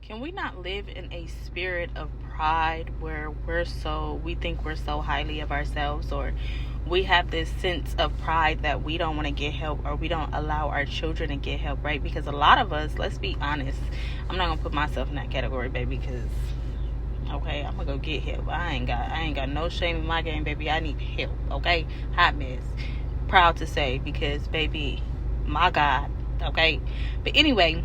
Can we not live in a spirit of pride where we think we're so highly of ourselves, or we have this sense of pride that we don't want to get help, or we don't allow our children to get help, right? Because a lot of us, let's be honest, I'm not gonna put myself in that category, baby, because okay, I'm gonna go get help. I ain't got no shame in my game, baby. I need help, okay? Hot mess. Proud to say, because baby, my God, okay? But anyway,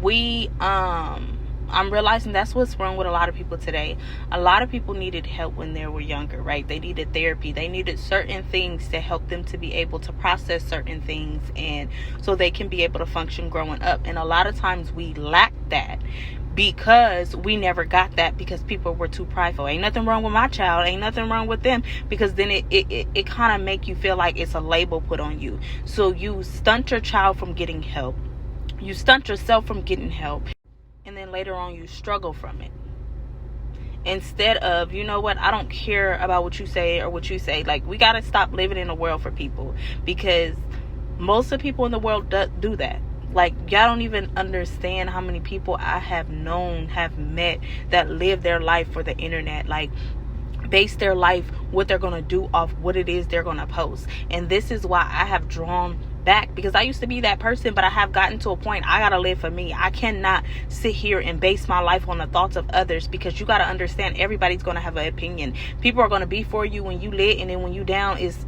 I'm realizing that's what's wrong with a lot of people today. A lot of people needed help when they were younger, right? They needed therapy. They needed certain things to help them to be able to process certain things, and so they can be able to function growing up. And a lot of times we lack that because we never got that, because people were too prideful. Ain't nothing wrong with my child, ain't nothing wrong with them, because then it kind of make you feel like it's a label put on you. So you stunt your child from getting help, you stunt yourself from getting help, and then later on you struggle from it. Instead of, you know what, I don't care about what you say or what you say. Like, we got to stop living in a world for people, because most of the people in the world do that. Like, y'all don't even understand how many people I have met that live their life for the internet. Like, base their life, what they're going to do off what it is they're going to post. And this is why I have drawn back, because I used to be that person, but I have gotten to a point, I gotta live for me. I cannot sit here and base my life on the thoughts of others, because you gotta understand, everybody's gonna have an opinion. People are gonna be for you when you lit, and then when you down, is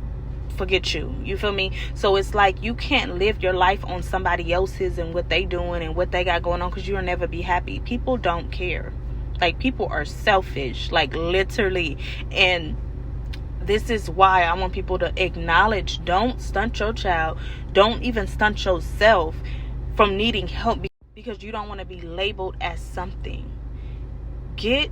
forget you feel me? So it's like, you can't live your life on somebody else's and what they doing and what they got going on, because you'll never be happy. People don't care. Like, people are selfish, like, literally. And this is why I want people to acknowledge, don't stunt your child, don't even stunt yourself from needing help, because you don't want to be labeled as something. Get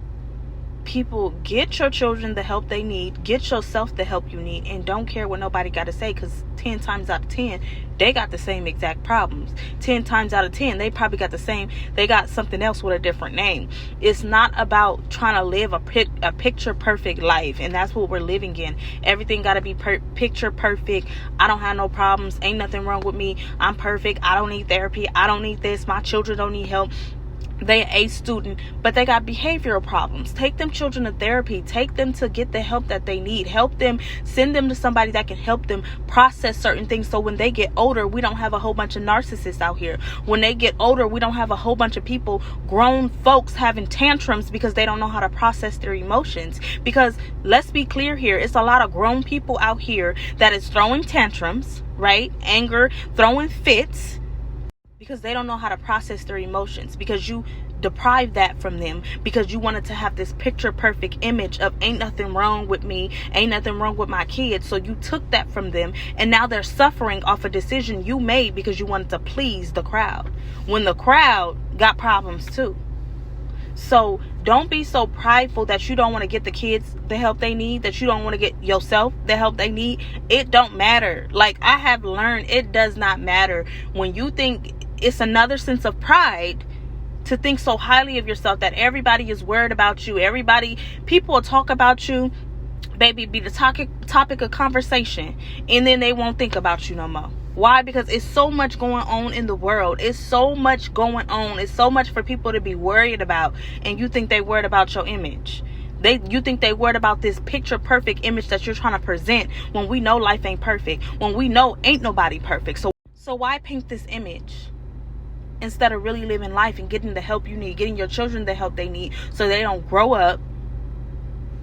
your children the help they need, get yourself the help you need, and don't care what nobody got to say, because 10 times out of 10 they got the same exact problems. 10 times out of 10 they probably got they got something else with a different name. It's not about trying to live a picture perfect life, and that's what we're living in. Everything got to be picture perfect. I don't have no problems, ain't nothing wrong with me, I'm perfect, I don't need therapy, I don't need this, my children don't need help. They a student, but they got behavioral problems. Take them children to therapy. Take them to get the help that they need. Help them, send them to somebody that can help them process certain things, so when they get older, we don't have a whole bunch of narcissists out here. When they get older, we don't have a whole bunch of people, grown folks, having tantrums because they don't know how to process their emotions. Because let's be clear here, it's a lot of grown people out here that is throwing tantrums, right? Anger, throwing fits, because they don't know how to process their emotions, because you deprive that from them, because you wanted to have this picture perfect image of ain't nothing wrong with me, ain't nothing wrong with my kids. So you took that from them, and now they're suffering off a decision you made because you wanted to please the crowd, when the crowd got problems too. So don't be so prideful that you don't want to get the kids the help they need, that you don't want to get yourself the help they need. It don't matter. Like, I have learned, it does not matter. When you think, it's another sense of pride to think so highly of yourself that everybody is worried about you. People will talk about you, baby, be the topic of conversation, and then they won't think about you no more. Why? Because it's so much going on in the world. It's so much going on. It's so much for people to be worried about, and you think they worried about your image. You think they worried about this picture perfect image that you're trying to present, when we know life ain't perfect, when we know ain't nobody perfect. So why paint this image instead of really living life and getting the help you need, getting your children the help they need, so they don't grow up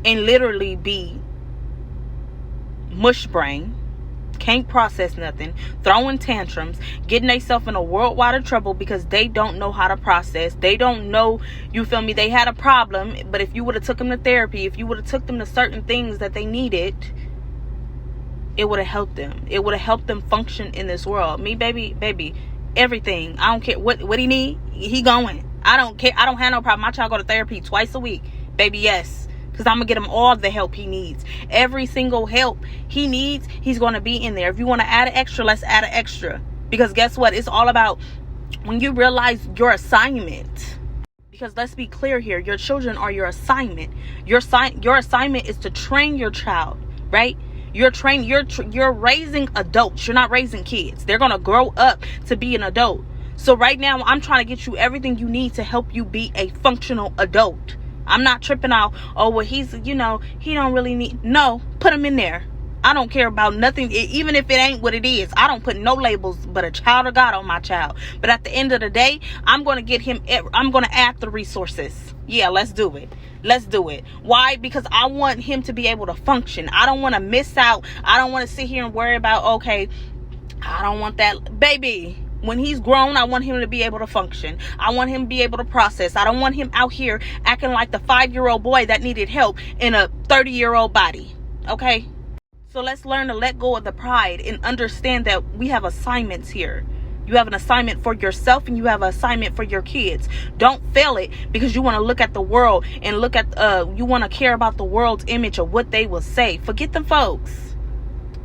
and literally be mush brain, can't process nothing, throwing tantrums, getting themselves in a worldwide of trouble because they don't know how to process. They don't know, you feel me, they had a problem, but if you would have took them to therapy, if you would have took them to certain things that they needed, it would have helped them. It would have helped them function in this world. Me, baby, everything. I don't care what he need, he going. I don't care. I don't have no problem. My child go to therapy twice a week, baby. Yes, because I'm gonna get him all the help he needs. Every single help he needs, he's gonna be in there. If you want to add an extra, let's add an extra, because guess what, it's all about when you realize your assignment. Because let's be clear here, your children are your assignment. Your assignment is to train your child, right? You're raising adults. You're not raising kids. They're going to grow up to be an adult. So right now, I'm trying to get you everything you need to help you be a functional adult. I'm not tripping out, oh, well, he's, he don't really need. No, put him in there. I don't care about nothing, even if it ain't what it is. I don't put no labels but a child of God on my child. But at the end of the day, I'm going to get him, I'm going to add the resources. Yeah, let's do it. Let's do it. Why? Because I want him to be able to function. I don't want to miss out. I don't want to sit here and worry about, okay, I don't want that. Baby, when he's grown, I want him to be able to function. I want him to be able to process. I don't want him out here acting like the 5-year-old boy that needed help in a 30-year-old body. Okay? So let's learn to let go of the pride and understand that we have assignments here. You have an assignment for yourself and you have an assignment for your kids. Don't fail it because you want to look at the world and look at, you want to care about the world's image of what they will say. Forget them folks.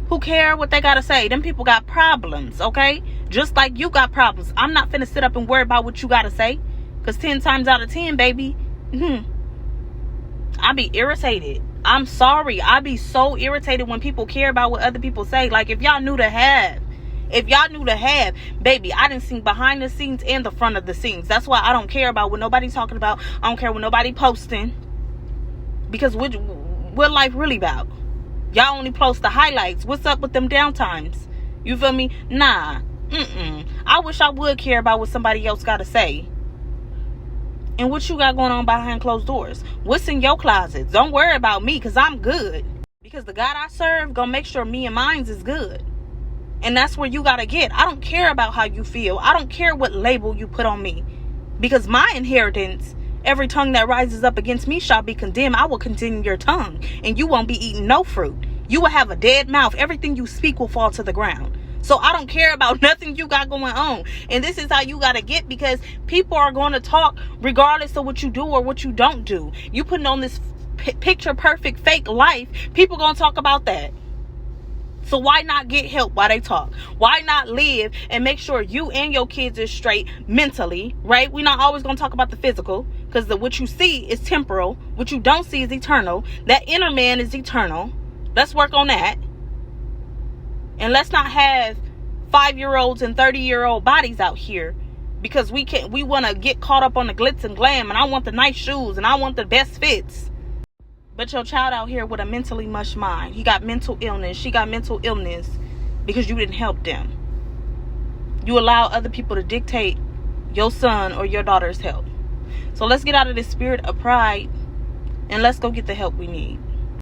Who care what they got to say? Them people got problems, okay? Just like you got problems. I'm not finna sit up and worry about what you got to say. Because 10 times out of 10, baby, I be irritated. I'm sorry. I be so irritated when people care about what other people say. Like, if y'all knew to have, baby, I didn't see behind the scenes and the front of the scenes. That's why I don't care about what nobody's talking about. I don't care what nobody posting. Because what life really about? Y'all only post the highlights. What's up with them downtimes? You feel me? Nah. I wish I would care about what somebody else got to say. And what you got going on behind closed doors. What's in your closets? Don't worry about me because I'm good. Because the God I serve gonna make sure me and mine's is good. And that's where you gotta get. I don't care about how you feel. I don't care what label you put on me. Because my inheritance, every tongue that rises up against me shall be condemned. I will condemn your tongue. And you won't be eating no fruit. You will have a dead mouth. Everything you speak will fall to the ground. So I don't care about nothing you got going on. And this is how you got to get, because people are going to talk regardless of what you do or what you don't do. You putting on this picture perfect fake life. People going to talk about that. So why not get help while they talk? Why not live and make sure you and your kids are straight mentally, right? We're not always going to talk about the physical, because what you see is temporal. What you don't see is eternal. That inner man is eternal. Let's work on that. And let's not have 5-year-olds and 30-year-old bodies out here, because we want to get caught up on the glitz and glam, and I want the nice shoes and I want the best fits. But your child out here with a mentally mush mind, he got mental illness, she got mental illness because you didn't help them. You allow other people to dictate your son or your daughter's health. So let's get out of this spirit of pride and let's go get the help we need.